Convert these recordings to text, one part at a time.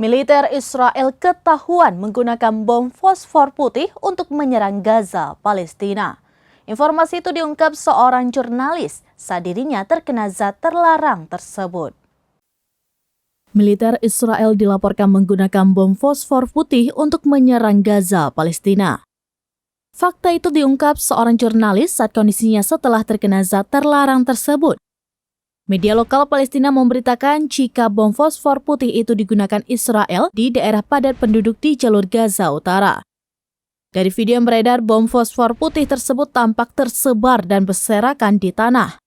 Militer Israel ketahuan menggunakan bom fosfor putih untuk menyerang Gaza, Palestina. Informasi itu diungkap seorang jurnalis saat dirinya terkena zat terlarang tersebut. Militer Israel dilaporkan menggunakan bom fosfor putih untuk menyerang Gaza, Palestina. Fakta itu diungkap seorang jurnalis saat kondisinya setelah terkena zat terlarang tersebut. Media lokal Palestina memberitakan jika bom fosfor putih itu digunakan Israel di daerah padat penduduk di jalur Gaza Utara. Dari video yang beredar, bom fosfor putih tersebut tampak tersebar dan berserakan di tanah.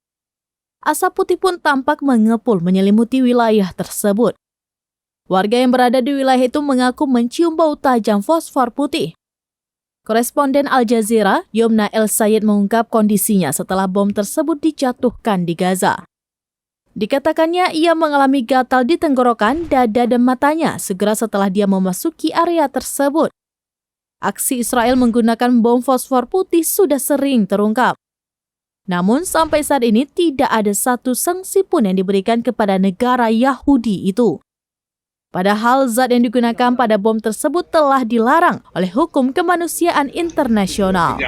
Asap putih pun tampak mengepul menyelimuti wilayah tersebut. Warga yang berada di wilayah itu mengaku mencium bau tajam fosfor putih. Koresponden Al Jazeera, Yomna El Sayed mengungkap kondisinya setelah bom tersebut dijatuhkan di Gaza. Dikatakannya ia mengalami gatal di tenggorokan, dada dan matanya segera setelah dia memasuki area tersebut. Aksi Israel menggunakan bom fosfor putih sudah sering terungkap. Namun sampai saat ini tidak ada satu sanksi pun yang diberikan kepada negara Yahudi itu. Padahal zat yang digunakan pada bom tersebut telah dilarang oleh hukum kemanusiaan internasional.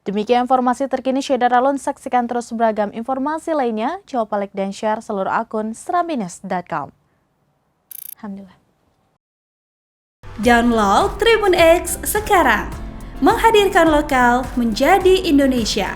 Demikian informasi terkini Syedar Alun. Saksikan terus beragam informasi lainnya. Coba like dan share seluruh akun serambines.com. Alhamdulillah. Download Tribun X sekarang. Menghadirkan lokal menjadi Indonesia.